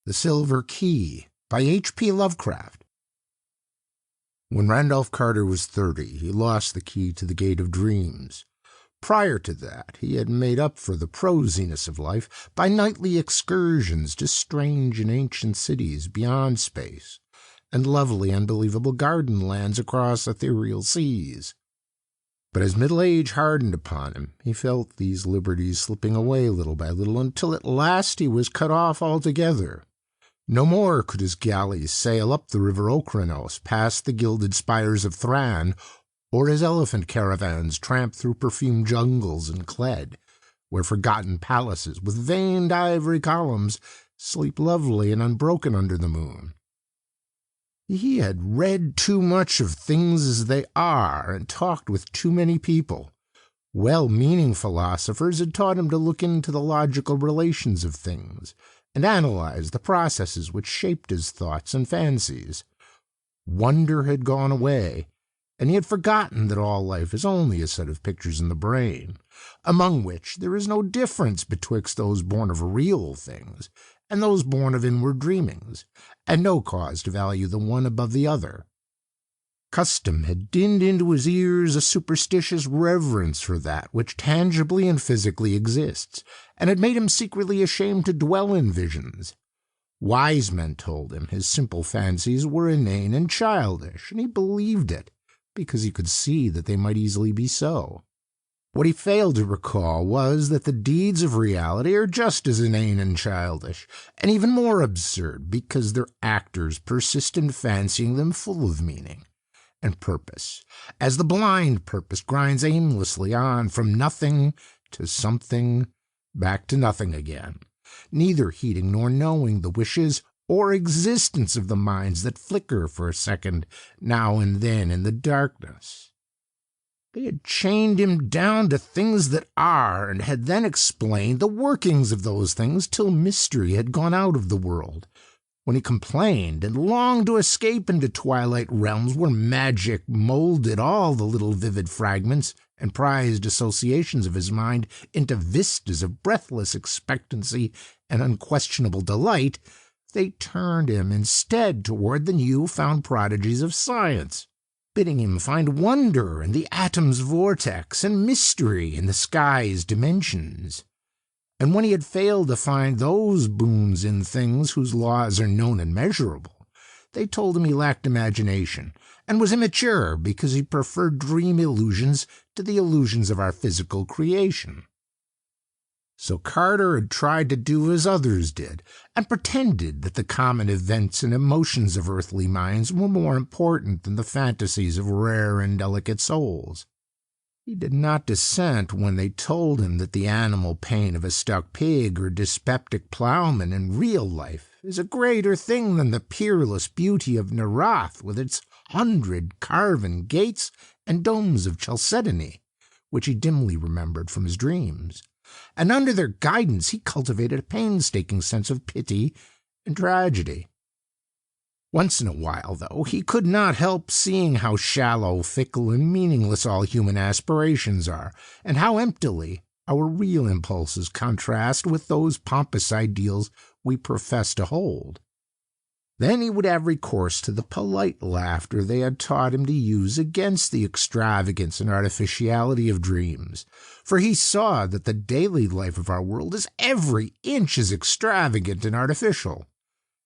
The Silver Key by HP Lovecraft. When Randolph Carter was 30, he lost the key to the Gate of Dreams. Prior to that, he had made up for the prosiness of life by nightly excursions to strange and ancient cities beyond space, and lovely, unbelievable garden lands across ethereal seas. But as middle age hardened upon him, he felt these liberties slipping away little by little, until at last he was cut off altogether. No more could his galleys sail up the river Okranos, past the gilded spires of Thran, or his elephant caravans tramp through perfumed jungles and Cled, where forgotten palaces with veined ivory columns sleep lovely and unbroken under the moon. He had read too much of things as they are, and talked with too many people. Well-meaning philosophers had taught him to look into the logical relations of things, and analyze the processes which shaped his thoughts and fancies. Wonder had gone away, and he had forgotten that all life is only a set of pictures in the brain, among which there is no difference betwixt those born of real things and those born of inward dreamings, and no cause to value the one above the other. Custom had dinned into his ears a superstitious reverence for that which tangibly and physically exists, and had made him secretly ashamed to dwell in visions. Wise men told him his simple fancies were inane and childish, and he believed it, because he could see that they might easily be so. What he failed to recall was that the deeds of reality are just as inane and childish, and even more absurd, because their actors persist in fancying them full of meaning and purpose, as the blind purpose grinds aimlessly on from nothing to something, back to nothing again, neither heeding nor knowing the wishes or existence of the minds that flicker for a second now and then in the darkness. They had chained him down to things that are, and had then explained the workings of those things till mystery had gone out of the world, when he complained and longed to escape into twilight realms where magic molded all the little vivid fragments and prized associations of his mind into vistas of breathless expectancy and unquestionable delight. They turned him instead toward the new-found prodigies of science, bidding him find wonder in the atom's vortex and mystery in the sky's dimensions. And when he had failed to find those boons in things whose laws are known and measurable, they told him he lacked imagination and was immature because he preferred dream illusions to the illusions of our physical creation. So Carter had tried to do as others did, and pretended that the common events and emotions of earthly minds were more important than the fantasies of rare and delicate souls. He did not dissent when they told him that the animal pain of a stuck pig or dyspeptic plowman in real life is a greater thing than the peerless beauty of Nerath with its 100 carven gates and domes of chalcedony, which he dimly remembered from his dreams, and under their guidance he cultivated a painstaking sense of pity and tragedy. Once in a while, though, he could not help seeing how shallow, fickle, and meaningless all human aspirations are, and how emptily our real impulses contrast with those pompous ideals we profess to hold. Then he would have recourse to the polite laughter they had taught him to use against the extravagance and artificiality of dreams, for he saw that the daily life of our world is every inch as extravagant and artificial,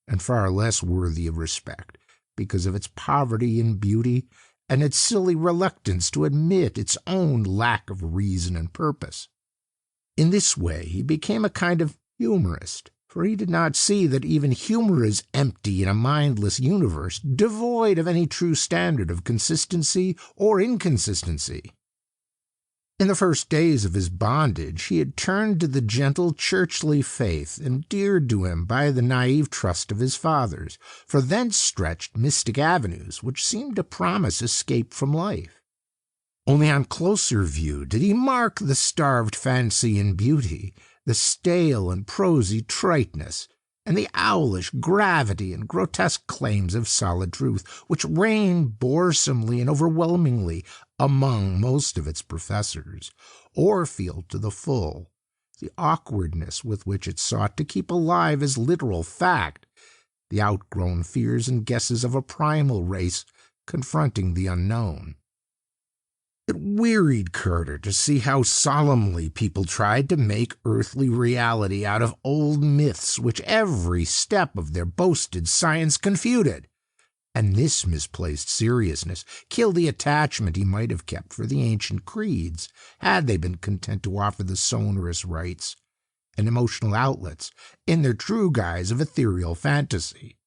and far less worthy of respect because of its poverty in beauty and its silly reluctance to admit its own lack of reason and purpose. In this way he became a kind of humorist, for he did not see that even humor is empty in a mindless universe devoid of any true standard of consistency or inconsistency. In the first days of his bondage he had turned to the gentle churchly faith endeared to him by the naive trust of his fathers, for thence stretched mystic avenues which seemed to promise escape from life. Only on closer view did he mark the starved fancy in beauty, the stale and prosy triteness, and the owlish gravity and grotesque claims of solid truth, which reigned boresomely and overwhelmingly among most of its professors, or feel to the full the awkwardness with which it sought to keep alive as literal fact the outgrown fears and guesses of a primal race confronting the unknown. It wearied Carter to see how solemnly people tried to make earthly reality out of old myths which every step of their boasted science confuted, and this misplaced seriousness killed the attachment he might have kept for the ancient creeds, had they been content to offer the sonorous rites and emotional outlets in their true guise of ethereal fantasy.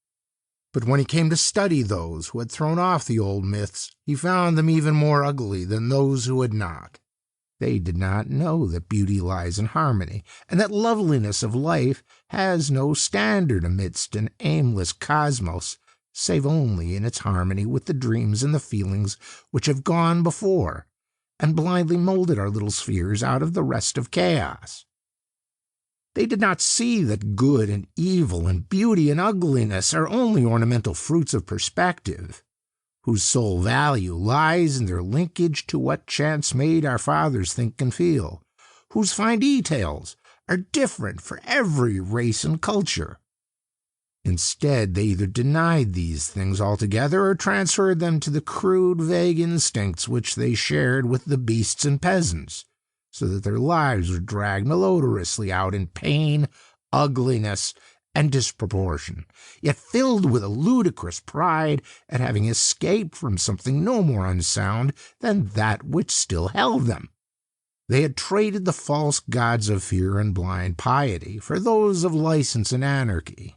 But when he came to study those who had thrown off the old myths, he found them even more ugly than those who had not. They did not know that beauty lies in harmony, and that loveliness of life has no standard amidst an aimless cosmos, save only in its harmony with the dreams and the feelings which have gone before, and blindly molded our little spheres out of the rest of chaos. They did not see that good and evil and beauty and ugliness are only ornamental fruits of perspective, whose sole value lies in their linkage to what chance made our fathers think and feel, whose fine details are different for every race and culture. Instead, they either denied these things altogether or transferred them to the crude, vague instincts which they shared with the beasts and peasants, so that their lives were dragged malodorously out in pain, ugliness, and disproportion, yet filled with a ludicrous pride at having escaped from something no more unsound than that which still held them. They had traded the false gods of fear and blind piety for those of license and anarchy.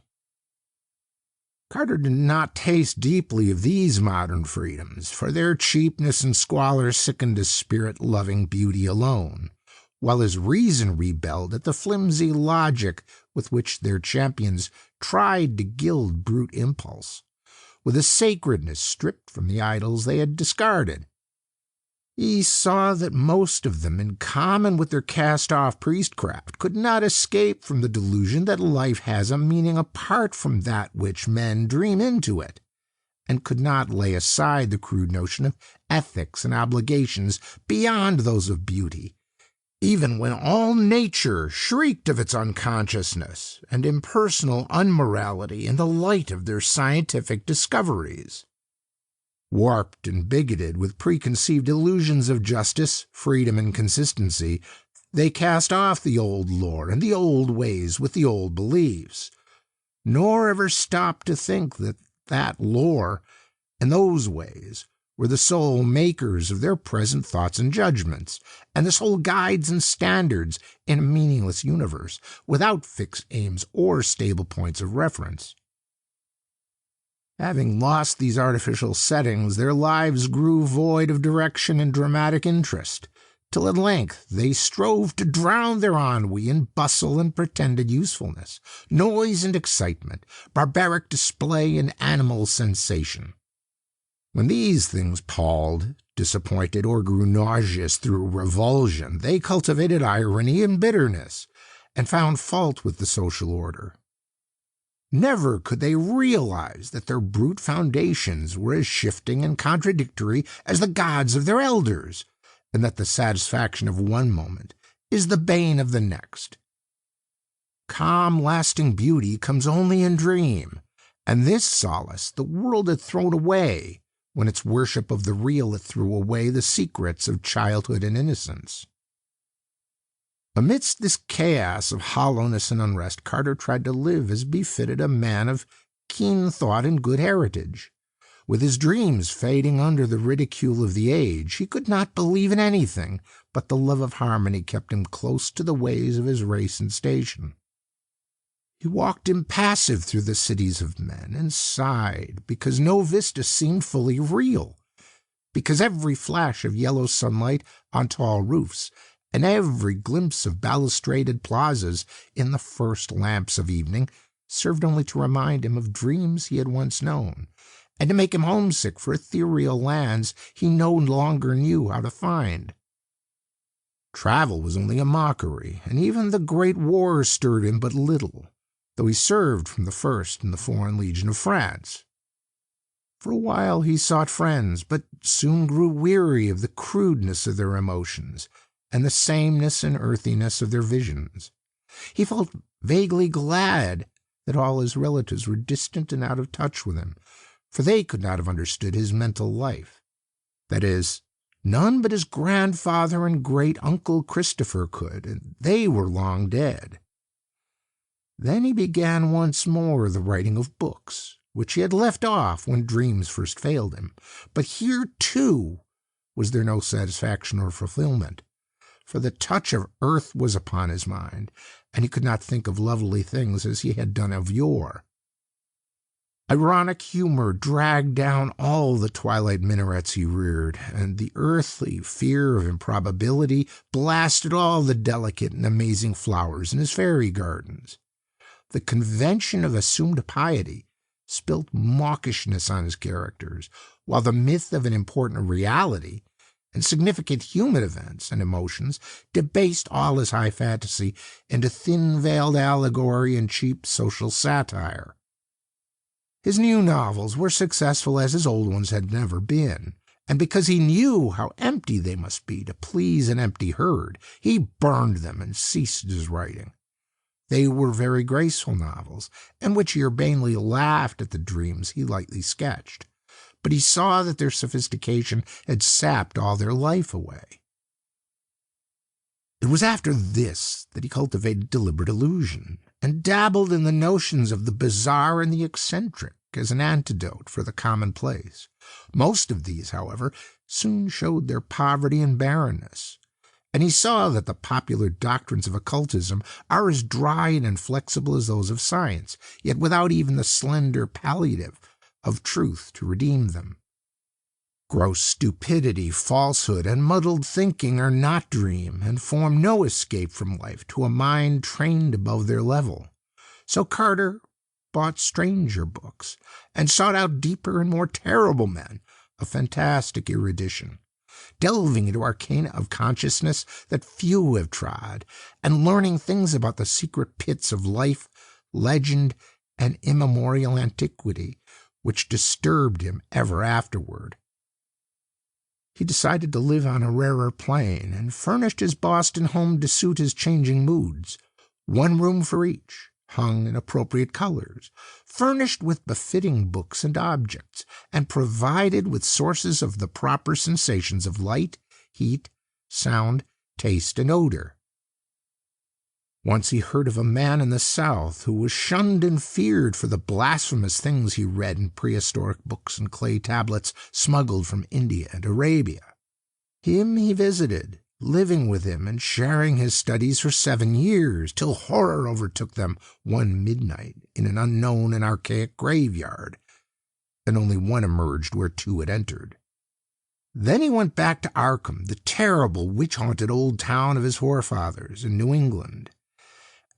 Carter did not taste deeply of these modern freedoms, for their cheapness and squalor sickened his spirit-loving beauty alone, while his reason rebelled at the flimsy logic with which their champions tried to gild brute impulse, with a sacredness stripped from the idols they had discarded. He saw that most of them, in common with their cast-off priestcraft, could not escape from the delusion that life has a meaning apart from that which men dream into it, and could not lay aside the crude notion of ethics and obligations beyond those of beauty, even when all nature shrieked of its unconsciousness and impersonal unmorality in the light of their scientific discoveries. Warped and bigoted with preconceived illusions of justice, freedom, and consistency, they cast off the old lore and the old ways with the old beliefs, nor ever stopped to think that that lore and those ways were the sole makers of their present thoughts and judgments, and the sole guides and standards in a meaningless universe, without fixed aims or stable points of reference. Having lost these artificial settings, their lives grew void of direction and dramatic interest, till at length they strove to drown their ennui in bustle and pretended usefulness, noise and excitement, barbaric display and animal sensation. When these things palled, disappointed, or grew nauseous through revulsion, they cultivated irony and bitterness, and found fault with the social order. Never could they realize that their brute foundations were as shifting and contradictory as the gods of their elders, and that the satisfaction of one moment is the bane of the next. Calm, lasting beauty comes only in dream, and this solace the world had thrown away when its worship of the real had threw away the secrets of childhood and innocence. Amidst this chaos of hollowness and unrest, Carter tried to live as befitted a man of keen thought and good heritage. With his dreams fading under the ridicule of the age, he could not believe in anything, but the love of harmony kept him close to the ways of his race and station. He walked impassive through the cities of men, and sighed because no vista seemed fully real, because every flash of yellow sunlight on tall roofs and every glimpse of balustraded plazas in the first lamps of evening served only to remind him of dreams he had once known, and to make him homesick for ethereal lands he no longer knew how to find. Travel was only a mockery, and even the great war stirred him but little, though he served from the first in the Foreign Legion of France. For a while he sought friends, but soon grew weary of the crudeness of their emotions and the sameness and earthiness of their visions. He felt vaguely glad that all his relatives were distant and out of touch with him, for they could not have understood his mental life. That is, none but his grandfather and great-uncle Christopher could, and they were long dead. Then he began once more the writing of books, which he had left off when dreams first failed him. But here, too, was there no satisfaction or fulfillment, for the touch of earth was upon his mind, and he could not think of lovely things as he had done of yore. Ironic humor dragged down all the twilight minarets he reared, and the earthly fear of improbability blasted all the delicate and amazing flowers in his fairy gardens. The convention of assumed piety spilt mawkishness on his characters, while the myth of an important reality and significant human events and emotions debased all his high fantasy into thin-veiled allegory and cheap social satire. His new novels were successful as his old ones had never been, and because he knew how empty they must be to please an empty herd, he burned them and ceased his writing. They were very graceful novels, in which he urbanely laughed at the dreams he lightly sketched, but he saw that their sophistication had sapped all their life away. It was after this that he cultivated deliberate illusion, and dabbled in the notions of the bizarre and the eccentric as an antidote for the commonplace. Most of these, however, soon showed their poverty and barrenness, and he saw that the popular doctrines of occultism are as dry and inflexible as those of science, yet without even the slender palliative of truth to redeem them. Gross stupidity, falsehood, and muddled thinking are not dream, and form no escape from life to a mind trained above their level. So Carter bought stranger books, and sought out deeper and more terrible men of fantastic erudition, delving into arcana of consciousness that few have trod, and learning things about the secret pits of life, legend, and immemorial antiquity, which disturbed him ever afterward. He decided to live on a rarer plane, and furnished his Boston home to suit his changing moods. One room for each, hung in appropriate colors, furnished with befitting books and objects, and provided with sources of the proper sensations of light, heat, sound, taste, and odor. Once he heard of a man in the South who was shunned and feared for the blasphemous things he read in prehistoric books and clay tablets smuggled from India and Arabia. Him he visited, living with him and sharing his studies for 7 years, till horror overtook them one midnight in an unknown and archaic graveyard, and only one emerged where 2 had entered. Then he went back to Arkham, the terrible, witch-haunted old town of his forefathers in New England,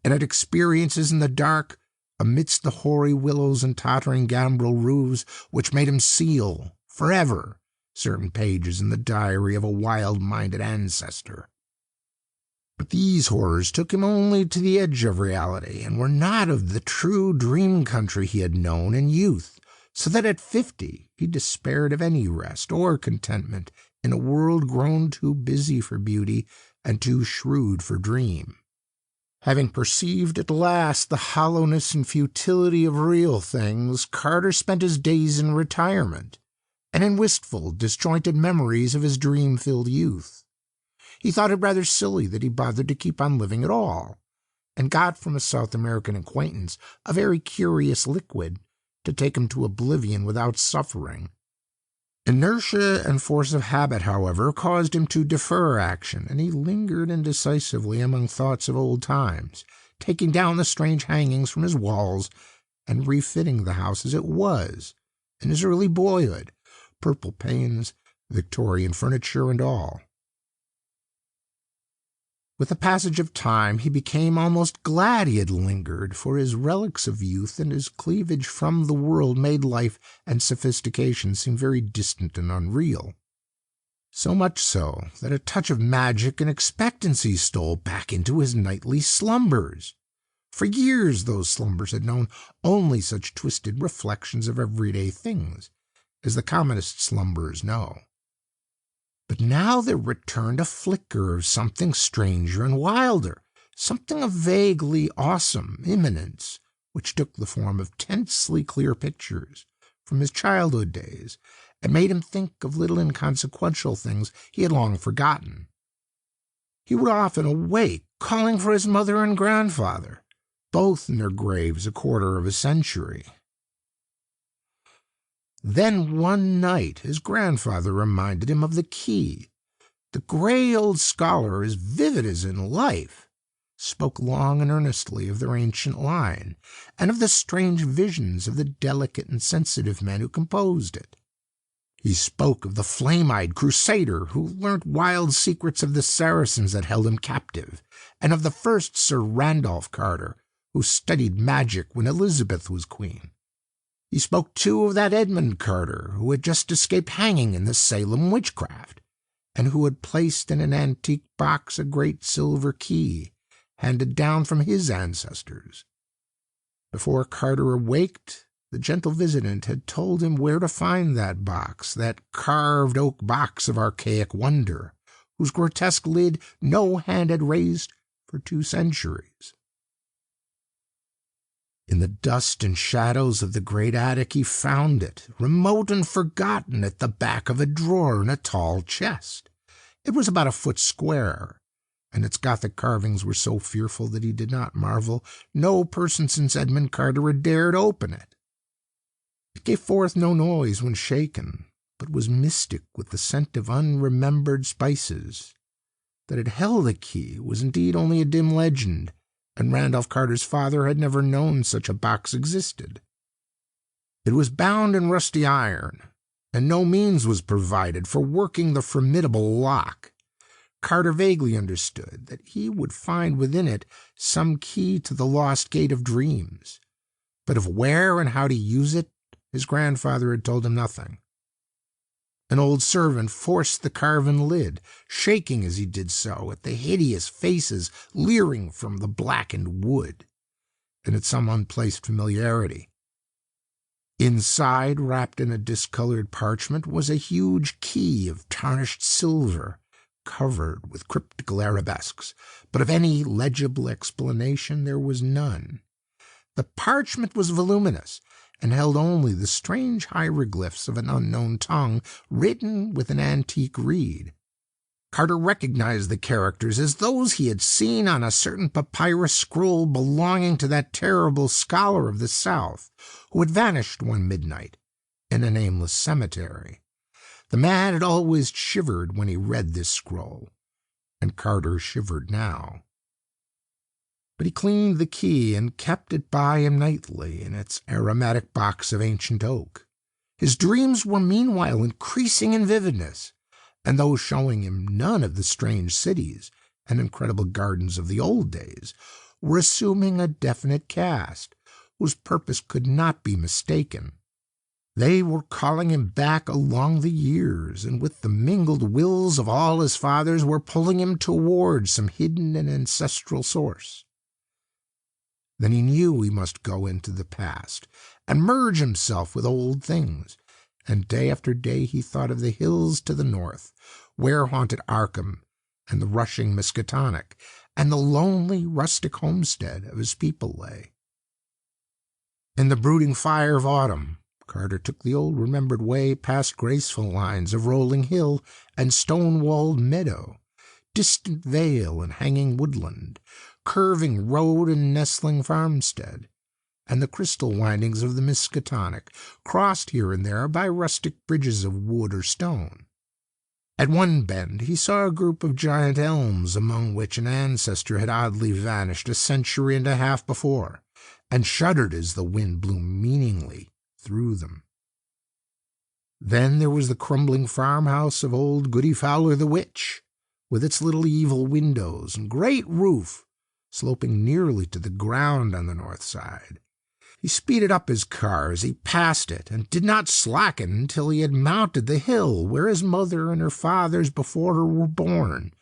and had experiences in the dark amidst the hoary willows and tottering gambrel roofs which made him seal forever certain pages in the diary of a wild-minded ancestor. But these horrors took him only to the edge of reality, and were not of the true dream country he had known in youth, so that at 50 he despaired of any rest or contentment in a world grown too busy for beauty and too shrewd for dream. Having perceived at last the hollowness and futility of real things, Carter spent his days in retirement, and in wistful, disjointed memories of his dream-filled youth. He thought it rather silly that he bothered to keep on living at all, and got from a South American acquaintance a very curious liquid to take him to oblivion without suffering. Inertia and force of habit, however, caused him to defer action, and he lingered indecisively among thoughts of old times, taking down the strange hangings from his walls and refitting the house as it was in his early boyhood, purple panes, Victorian furniture, and all. With the passage of time he became almost glad he had lingered, for his relics of youth and his cleavage from the world made life and sophistication seem very distant and unreal. So much so that a touch of magic and expectancy stole back into his nightly slumbers. For years those slumbers had known only such twisted reflections of everyday things as the commonest slumbers know. But now there returned a flicker of something stranger and wilder, something of vaguely awesome imminence, which took the form of tensely clear pictures from his childhood days and made him think of little inconsequential things he had long forgotten. He would often awake calling for his mother and grandfather, both in their graves a quarter of a century. Then one night his grandfather reminded him of the key. The gray old scholar, as vivid as in life, spoke long and earnestly of their ancient line, and of the strange visions of the delicate and sensitive men who composed it. He spoke of the flame-eyed crusader who learnt wild secrets of the Saracens that held him captive, and of the first Sir Randolph Carter, who studied magic when Elizabeth was queen. He spoke, too, of that Edmund Carter who had just escaped hanging in the Salem witchcraft, and who had placed in an antique box a great silver key, handed down from his ancestors. Before Carter awaked, the gentle visitant had told him where to find that box, that carved oak box of archaic wonder, whose grotesque lid no hand had raised for 2 centuries. In the dust and shadows of the great attic he found it, remote and forgotten, at the back of a drawer in a tall chest. It was about 1 foot square, and its Gothic carvings were so fearful that he did not marvel no person since Edmund Carter had dared open it. It gave forth no noise when shaken, but was mystic with the scent of unremembered spices. That it held a key was indeed only a dim legend, and Randolph Carter's father had never known such a box existed. It was bound in rusty iron, and no means was provided for working the formidable lock. Carter vaguely understood that he would find within it some key to the lost gate of dreams, but of where and how to use it his grandfather had told him nothing. An old servant forced the carven lid, shaking as he did so at the hideous faces leering from the blackened wood, and at some unplaced familiarity. Inside, wrapped in a discolored parchment, was a huge key of tarnished silver, covered with cryptical arabesques, but of any legible explanation there was none. The parchment was voluminous, and held only the strange hieroglyphs of an unknown tongue written with an antique reed. Carter recognized the characters as those he had seen on a certain papyrus scroll belonging to that terrible scholar of the South who had vanished one midnight in a nameless cemetery. The man had always shivered when he read this scroll, and Carter shivered now. But he cleaned the key and kept it by him nightly in its aromatic box of ancient oak. His dreams were meanwhile increasing in vividness, and though showing him none of the strange cities and incredible gardens of the old days, were assuming a definite cast, whose purpose could not be mistaken. They were calling him back along the years, and with the mingled wills of all his fathers were pulling him towards some hidden and ancestral source. Then he knew he must go into the past and merge himself with old things, and day after day he thought of the hills to the north, where haunted Arkham and the rushing Miskatonic, and the lonely rustic homestead of his people lay. In the brooding fire of autumn, Carter took the old remembered way past graceful lines of rolling hill and stone-walled meadow, distant vale and hanging woodland, curving road and nestling farmstead, and the crystal windings of the Miskatonic, crossed here and there by rustic bridges of wood or stone. At one bend he saw a group of giant elms among which an ancestor had oddly vanished a century and a half before, and shuddered as the wind blew meaningly through them. Then there was the crumbling farmhouse of old Goody Fowler the witch, with its little evil windows and great roof sloping nearly to the ground on the north side. He speeded up his car as he passed it, and did not slacken until he had mounted the hill where his mother and her fathers before her were born,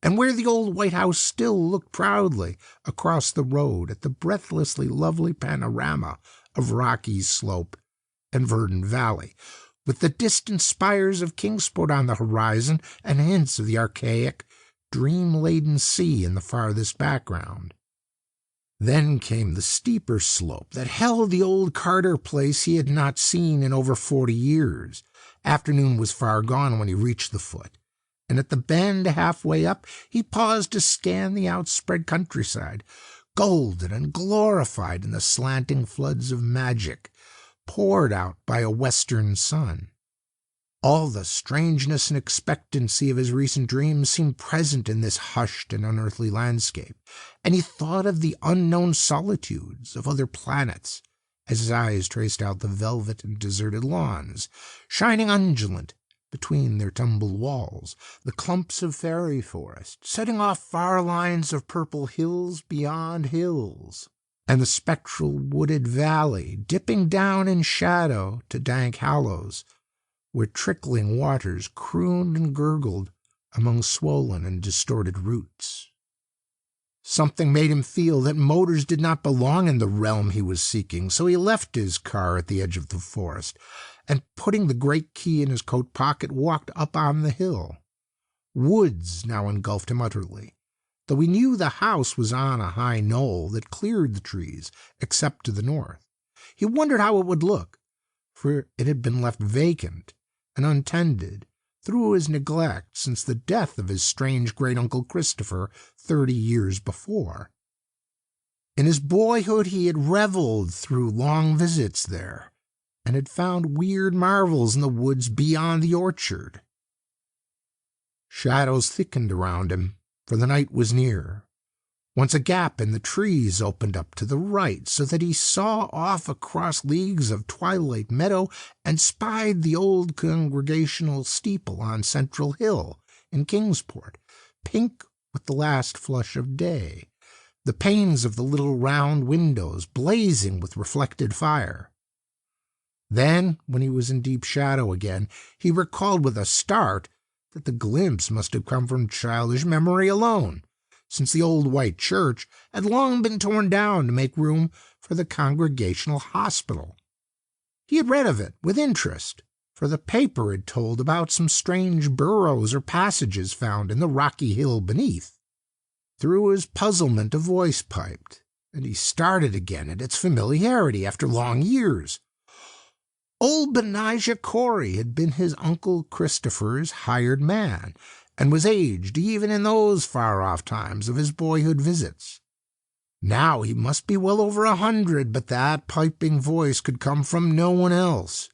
and where the old white house still looked proudly across the road at the breathlessly lovely panorama of rocky slope and verdant valley, with the distant spires of Kingsport on the horizon and hints of the archaic, dream-laden sea in the farthest background. Then came the steeper slope that held the old Carter place he had not seen in over 40 years. Afternoon was far gone when he reached the foot, and at the bend halfway up he paused to scan the outspread countryside, golden and glorified in the slanting floods of magic poured out by a western sun. All the strangeness and expectancy of his recent dreams seemed present in this hushed and unearthly landscape, and he thought of the unknown solitudes of other planets as his eyes traced out the velvet and deserted lawns, shining undulant between their tumbled walls, the clumps of fairy forest setting off far lines of purple hills beyond hills, and the spectral wooded valley dipping down in shadow to dank hollows where trickling waters crooned and gurgled among swollen and distorted roots. Something made him feel that motors did not belong in the realm he was seeking, so he left his car at the edge of the forest, and putting the great key in his coat pocket, walked up on the hill. Woods now engulfed him utterly, though he knew the house was on a high knoll that cleared the trees, except to the north. He wondered how it would look, for it had been left vacant and untended through his neglect since the death of his strange great-uncle Christopher 30 years before. In his boyhood he had reveled through long visits there, and had found weird marvels in the woods beyond the orchard. Shadows thickened around him, for the night was near. Once a gap in the trees opened up to the right, so that he saw off across leagues of twilight meadow and spied the old Congregational steeple on Central Hill in Kingsport, pink with the last flush of day, the panes of the little round windows blazing with reflected fire. Then, when he was in deep shadow again, he recalled with a start that the glimpse must have come from childish memory alone, since the old white church had long been torn down to make room for the Congregational hospital. He had read of it with interest, for the paper had told about some strange burrows or passages found in the rocky hill beneath. Through his puzzlement a voice piped, and he started again at its familiarity after long years. Old Benijah Corey had been his Uncle Christopher's hired man, and was aged even in those far-off times of his boyhood visits. Now he must be well over 100, but that piping voice could come from no one else.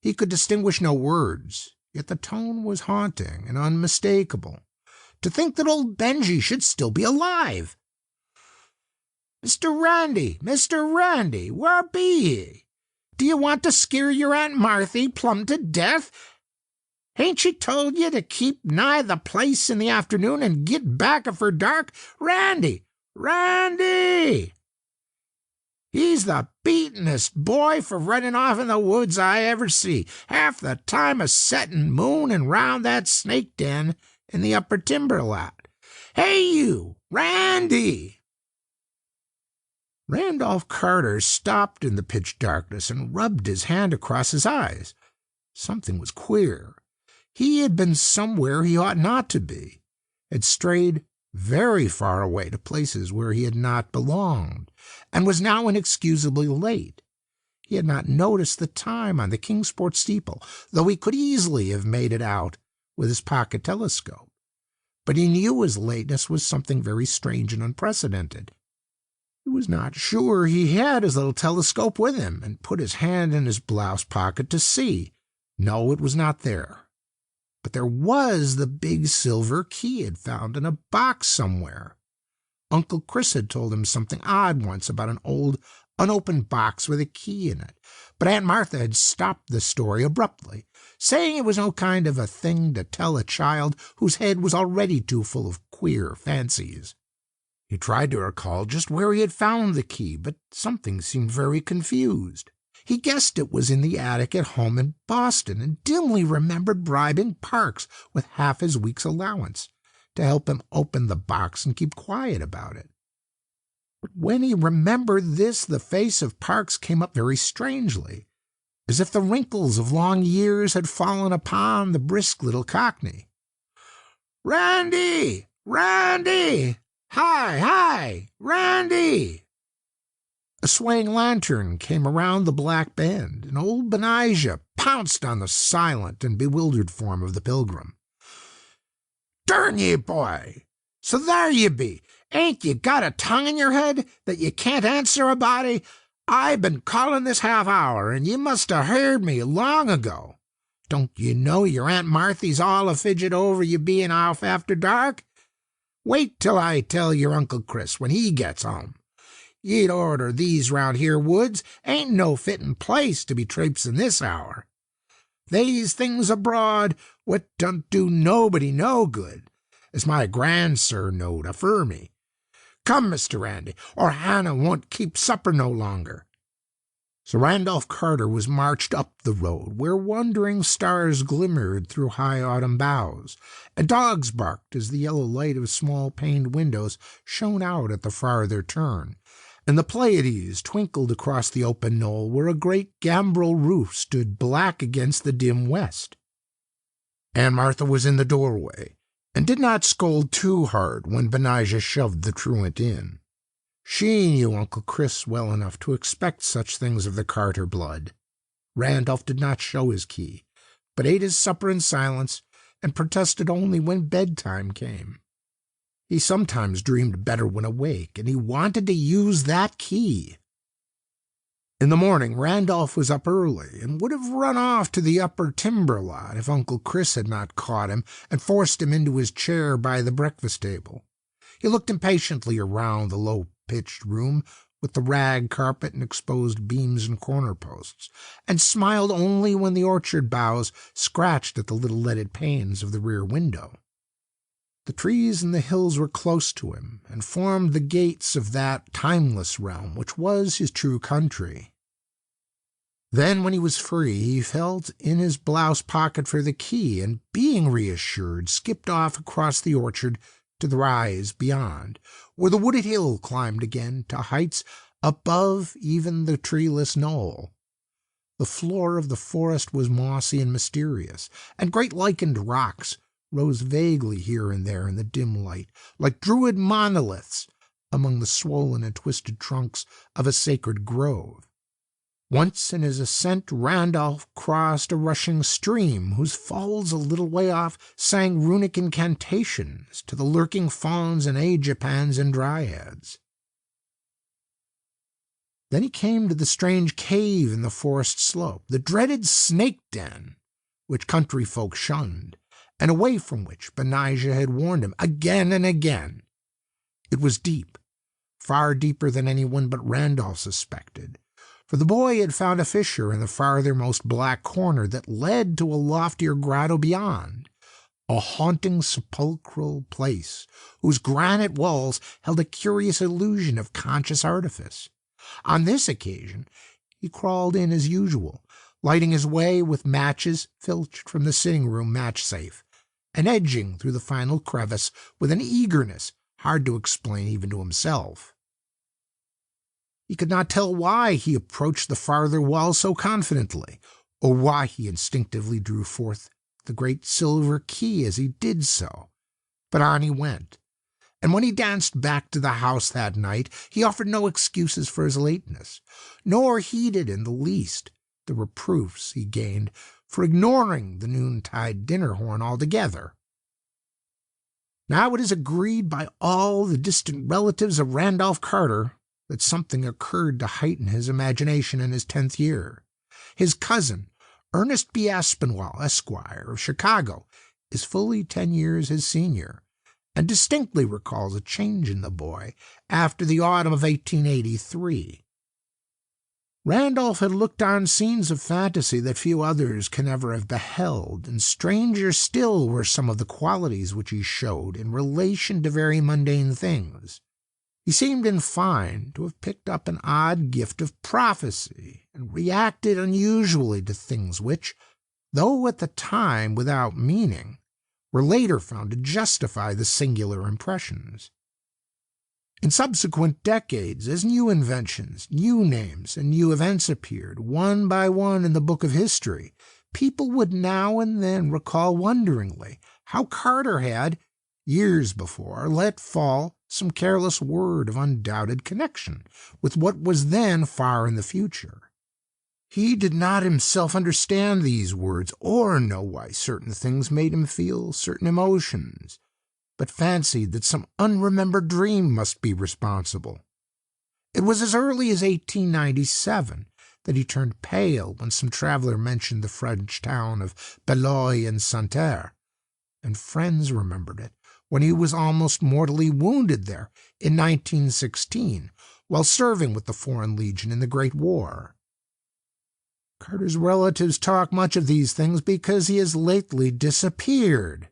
He could distinguish no words, yet the tone was haunting and unmistakable. To think that old Benji should still be alive! "Mr. Randy, where be ye? Do you want to scare your Aunt Marthy plumb to death? Hain't she told you to keep nigh the place in the afternoon and git back afore dark? Randy! He's the beatin'est boy for running off in the woods I ever see, half the time a settin' moon and round that snake den in the upper timber lot. Hey you, Randy!" Randolph Carter stopped in the pitch darkness and rubbed his hand across his eyes. Something was queer. He had been somewhere he ought not to be, had strayed very far away to places where he had not belonged, and was now inexcusably late. He had not noticed the time on the Kingsport steeple, though he could easily have made it out with his pocket telescope. But he knew his lateness was something very strange and unprecedented. He was not sure he had his little telescope with him, and put his hand in his blouse pocket to see. No, it was not there. But there was the big silver key he had found in a box somewhere. Uncle Chris had told him something odd once about an old unopened box with a key in it, but Aunt Martha had stopped the story abruptly, saying it was no kind of a thing to tell a child whose head was already too full of queer fancies. He tried to recall just where he had found the key, but something seemed very confused. He guessed it was in the attic at home in Boston, and dimly remembered bribing Parks with half his week's allowance to help him open the box and keep quiet about it. But when he remembered this, the face of Parks came up very strangely, as if the wrinkles of long years had fallen upon the brisk little cockney. "Randy! Hi, Randy!" A swaying lantern came around the black bend, and old Benijah pounced on the silent and bewildered form of the pilgrim. "Durn ye, boy! So there ye be! Ain't ye got a tongue in your head that ye can't answer a body? I've been calling this half hour, and ye must have heard me long ago. Don't ye know your Aunt Marthy's all a fidget over you being off after dark? Wait till I tell your Uncle Chris when he gets home. Ye'd order these round here woods ain't no fitting place to be traipsin' this hour. They's things abroad what don't do nobody no good, as my grandsir knowed afore me. Come, Mr. Randy, or Hannah won't keep supper no longer." So Randolph Carter was marched up the road, where wandering stars glimmered through high autumn boughs, and dogs barked as the yellow light of small paned windows shone out at the farther turn, and the Pleiades twinkled across the open knoll where a great gambrel roof stood black against the dim west. Aunt Martha was in the doorway, and did not scold too hard when Benijah shoved the truant in. She knew Uncle Chris well enough to expect such things of the Carter blood. Randolph did not show his key, but ate his supper in silence and protested only when bedtime came. He sometimes dreamed better when awake, and he wanted to use that key. In the morning, Randolph was up early, and would have run off to the upper timber lot if Uncle Chris had not caught him and forced him into his chair by the breakfast table. He looked impatiently around the low-pitched room with the rag carpet and exposed beams and corner posts, and smiled only when the orchard boughs scratched at the little leaded panes of the rear window. The trees and the hills were close to him, and formed the gates of that timeless realm which was his true country. Then, when he was free, he felt in his blouse pocket for the key, and, being reassured, skipped off across the orchard to the rise beyond, where the wooded hill climbed again to heights above even the treeless knoll. The floor of the forest was mossy and mysterious, and great lichened rocks rose vaguely here and there in the dim light, like druid monoliths among the swollen and twisted trunks of a sacred grove. Once in his ascent, Randolph crossed a rushing stream whose falls a little way off sang runic incantations to the lurking fauns and agipans and dryads. Then he came to the strange cave in the forest slope, the dreaded snake den, which country folk shunned, and away from which Benijah had warned him again and again. It was deep, far deeper than anyone but Randolph suspected, for the boy had found a fissure in the farthermost black corner that led to a loftier grotto beyond, a haunting sepulchral place whose granite walls held a curious illusion of conscious artifice. On this occasion he crawled in as usual, lighting his way with matches filched from the sitting-room match-safe, and edging through the final crevice with an eagerness hard to explain even to himself. He could not tell why he approached the farther wall so confidently, or why he instinctively drew forth the great silver key as he did so, but on he went, and when he danced back to the house that night, he offered no excuses for his lateness, nor heeded in the least the reproofs he gained for ignoring the noontide dinner horn altogether. Now it is agreed by all the distant relatives of Randolph Carter that something occurred to heighten his imagination in his 10th year. His cousin, Ernest B. Aspinwall, Esquire, of Chicago, is fully 10 years his senior, and distinctly recalls a change in the boy after the autumn of 1883. Randolph had looked on scenes of fantasy that few others can ever have beheld, and stranger still were some of the qualities which he showed in relation to very mundane things. He seemed, in fine, to have picked up an odd gift of prophecy, and reacted unusually to things which, though at the time without meaning, were later found to justify the singular impressions. In subsequent decades, as new inventions, new names, and new events appeared, one by one in the book of history, people would now and then recall wonderingly how Carter had, years before, let fall some careless word of undoubted connection with what was then far in the future. He did not himself understand these words or know why certain things made him feel certain emotions, but fancied that some unremembered dream must be responsible. It was as early as 1897 that he turned pale when some traveler mentioned the French town of Belloy in Santerre, and friends remembered it when he was almost mortally wounded there in 1916 while serving with the Foreign Legion in the Great War. Carter's relatives talk much of these things because he has lately disappeared.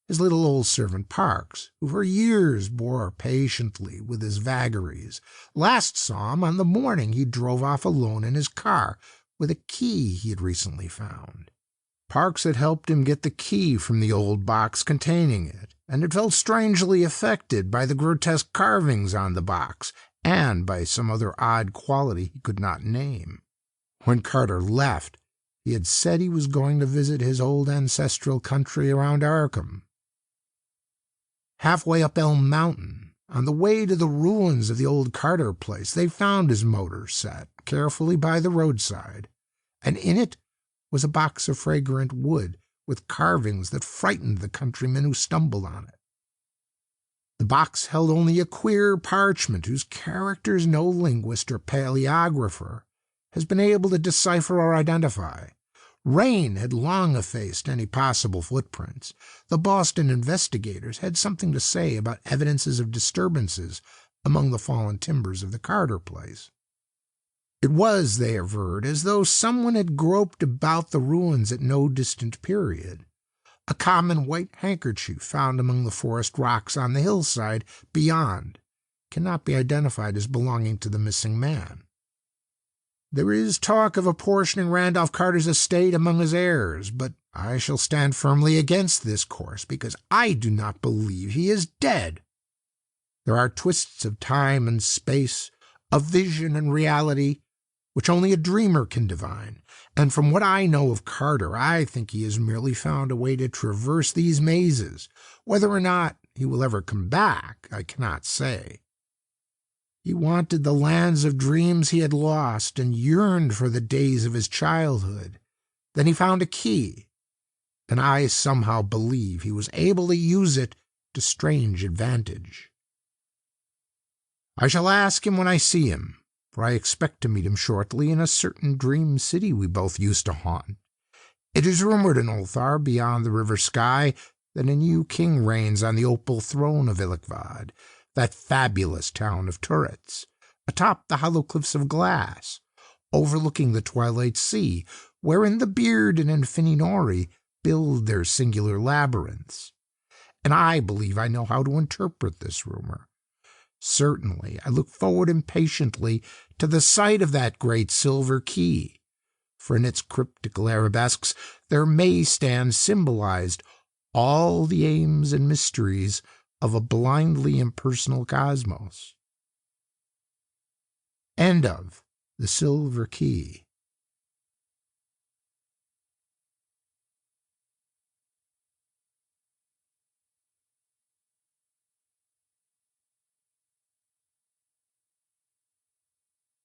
His little old servant Parks, who for years bore patiently with his vagaries, last saw him on the morning he drove off alone in his car with a key he had recently found. Parks had helped him get the key from the old box containing it, and had felt strangely affected by the grotesque carvings on the box and by some other odd quality he could not name. When Carter left, he had said he was going to visit his old ancestral country around Arkham. Halfway up Elm Mountain, on the way to the ruins of the old Carter place, they found his motor set carefully by the roadside, and in it was a box of fragrant wood with carvings that frightened the countrymen who stumbled on it. The box held only a queer parchment whose characters no linguist or paleographer has been able to decipher or identify. Rain had long effaced any possible footprints. The Boston investigators had something to say about evidences of disturbances among the fallen timbers of the Carter place. It was, they averred, as though someone had groped about the ruins at no distant period. A common white handkerchief found among the forest rocks on the hillside beyond cannot be identified as belonging to the missing man. There is talk of apportioning Randolph Carter's estate among his heirs, but I shall stand firmly against this course because I do not believe he is dead. There are twists of time and space, of vision and reality, which only a dreamer can divine, and from what I know of Carter, I think he has merely found a way to traverse these mazes. Whether or not he will ever come back, I cannot say. He wanted the lands of dreams he had lost and yearned for the days of his childhood. Then he found a key, and I somehow believe he was able to use it to strange advantage. I shall ask him when I see him, for I expect to meet him shortly in a certain dream city we both used to haunt. It is rumored in Ulthar, beyond the river Sky, that a new king reigns on the opal throne of Ilikvad, that fabulous town of turrets, atop the hollow cliffs of glass, overlooking the twilight sea, wherein the Beard and Infininori build their singular labyrinths. And I believe I know how to interpret this rumor. Certainly, I look forward impatiently to the sight of that great silver key, for in its cryptical arabesques there may stand symbolized all the aims and mysteries of a blindly impersonal cosmos. End of The Silver Key.